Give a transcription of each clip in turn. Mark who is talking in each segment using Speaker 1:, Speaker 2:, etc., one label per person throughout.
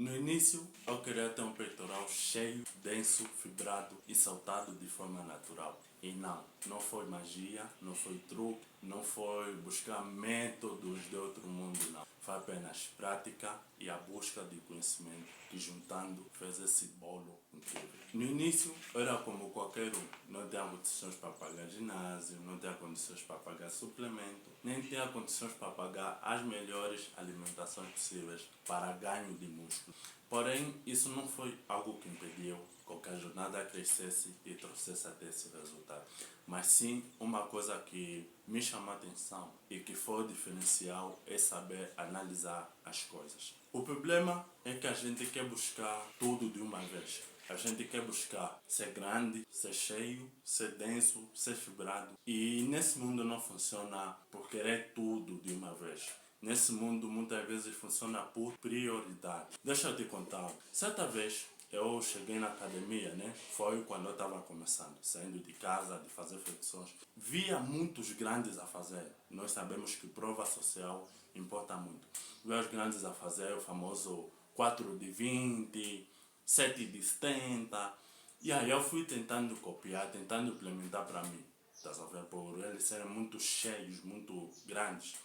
Speaker 1: No início, eu queria ter um peitoral cheio, denso, fibrado e saltado de forma natural. E não foi magia, não foi truque, não foi buscar métodos de outro mundo, não. Foi apenas prática e a busca de conhecimento que, juntando, fez esse bolo incrível. No início, era como qualquer um. Não tinha condições para pagar ginásio, não tinha condições para pagar suplemento, nem tinha condições para pagar as melhores alimentações possíveis para ganho de músculo. Porém, isso não foi algo que impediu que a jornada crescesse e trouxesse até esse resultado. Mas sim, uma coisa que me chamou a atenção e que foi o diferencial é saber analisar as coisas. O problema é que a gente quer buscar tudo de uma vez. A gente quer buscar ser grande, ser cheio, ser denso, ser fibrado. E nesse mundo não funciona por querer tudo de uma vez. Nesse mundo muitas vezes funciona por prioridade. Deixa eu te contar. Certa vez eu cheguei na academia, né? Foi quando eu estava começando, saindo de casa, de fazer flexões. Via muitos grandes a fazer. Nós sabemos que prova social importa muito. Via os grandes a fazer o famoso 4 de 20, 7 de 70. E aí eu fui tentando copiar, tentando implementar para mim. Estás a ver? Por eles serem muito cheios, muito grandes.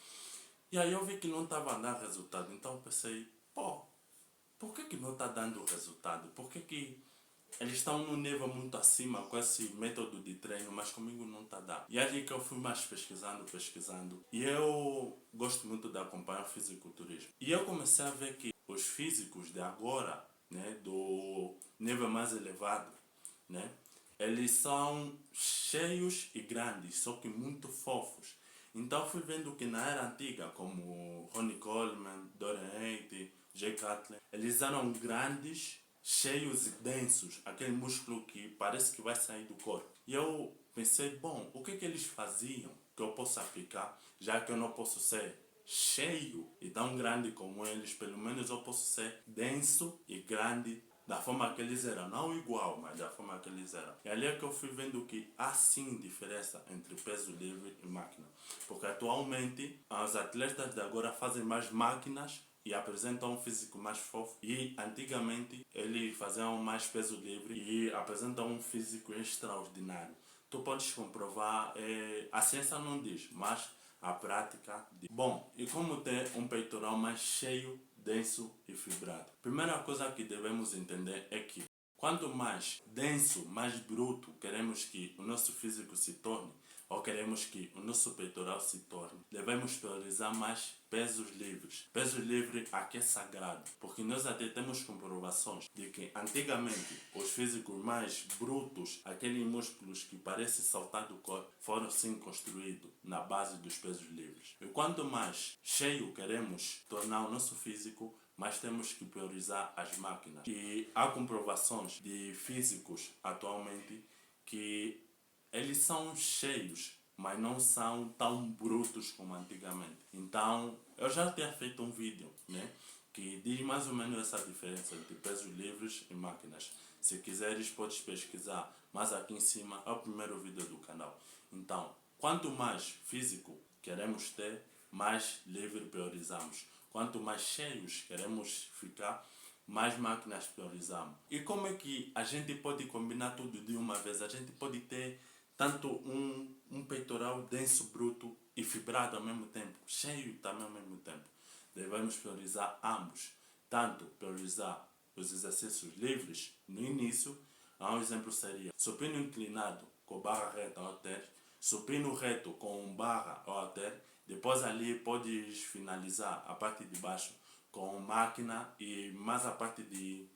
Speaker 1: E aí eu vi que não estava a dar resultado. Então eu pensei, por que não está dando resultado? Por que eles estão num nível muito acima com esse método de treino, mas comigo não está dando? E é ali que eu fui mais pesquisando. E eu gosto muito de acompanhar fisiculturismo. E eu comecei a ver que os físicos de agora, né, do nível mais elevado, né, eles são cheios e grandes, só que muito fofos. Então fui vendo que na era antiga, como Ronnie Coleman, Dorian Yates, Jay Cutler, eles eram grandes, cheios e densos, aquele músculo que parece que vai sair do corpo. E eu pensei, bom, o que eles faziam que eu possa aplicar, já que eu não posso ser cheio e tão grande como eles, pelo menos eu posso ser denso e grande da forma que eles eram, não igual, mas da forma que eles eram. E ali é que eu fui vendo que há sim diferença entre peso livre e máquina. Porque atualmente os atletas de agora fazem mais máquinas e apresentam um físico mais fofo. E antigamente eles faziam mais peso livre e apresentam um físico extraordinário. Tu podes comprovar, a ciência não diz, mas a prática diz. Bom, e como ter um peitoral mais cheio, denso e fibrado? Primeira coisa que devemos entender é que quanto mais denso, mais bruto queremos que o nosso físico se torne, ou queremos que o nosso peitoral se torne, devemos priorizar mais pesos livres. Peso livre aqui é sagrado, porque nós até temos comprovações de que antigamente os físicos mais brutos, aqueles músculos que parecem saltar do corpo, foram sim construídos na base dos pesos livres. E quanto mais cheio queremos tornar o nosso físico, mas temos que priorizar as máquinas. E há comprovações de físicos atualmente que eles são cheios, mas não são tão brutos como antigamente. Então, eu já tinha feito um vídeo, né, que diz mais ou menos essa diferença entre pesos livres e máquinas. Se quiseres, podes pesquisar, mas aqui em cima é o primeiro vídeo do canal. Então, quanto mais físico queremos ter, mais livre priorizamos. Quanto mais cheios queremos ficar, mais máquinas priorizamos. E como é que a gente pode combinar tudo de uma vez? A gente pode ter tanto um peitoral denso, bruto e fibrado ao mesmo tempo, cheio também ao mesmo tempo. Devemos priorizar ambos. Tanto priorizar os exercícios livres no início, um exemplo seria supino inclinado com barra reta ou halter, supino reto com barra ou halter. Depois ali podes finalizar a parte de baixo com máquina e mais a parte de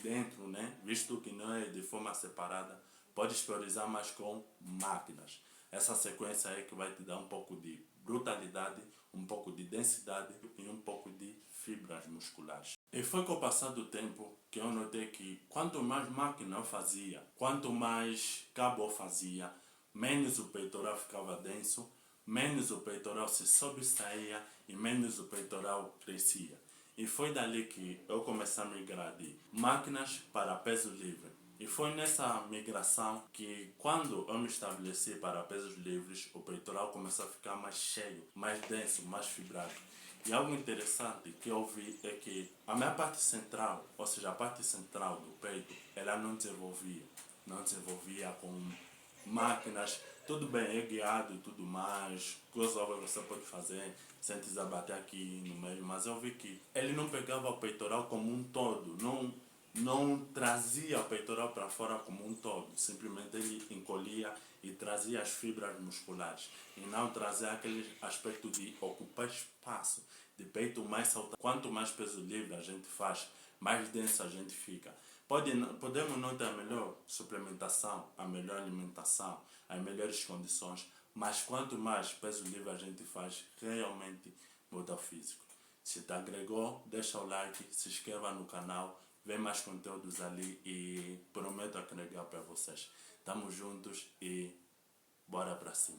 Speaker 1: dentro, né? Visto que não é de forma separada, podes priorizar mais com máquinas. Essa sequência é que vai te dar um pouco de brutalidade, um pouco de densidade e um pouco de fibras musculares. E foi com o passar do tempo que eu notei que quanto mais máquina eu fazia, quanto mais cabo eu fazia, menos o peitoral ficava denso, menos o peitoral se sobressaía e menos o peitoral crescia. E foi dali que eu comecei a migrar de máquinas para peso livre. E foi nessa migração que, quando eu me estabeleci para pesos livres, o peitoral começou a ficar mais cheio, mais denso, mais fibrado. E algo interessante que eu vi é que a minha parte central, ou seja, a parte central do peito, ela não desenvolvia. Não desenvolvia com máquinas, tudo bem, é guiado e tudo mais, crossover você pode fazer sem precisar bater aqui no meio, mas eu vi que ele não pegava o peitoral como um todo, não trazia o peitoral para fora como um todo, simplesmente ele encolhia e trazia as fibras musculares e não trazia aquele aspecto de ocupar espaço, de peito mais saltado. Quanto mais peso livre a gente faz, mais denso a gente fica. Podemos não ter a melhor suplementação, a melhor alimentação, as melhores condições, mas quanto mais peso livre a gente faz, realmente muda o físico. Se te agregou, deixa o like, se inscreva no canal, vê mais conteúdos ali e prometo agregar para vocês. Tamo juntos e bora pra cima.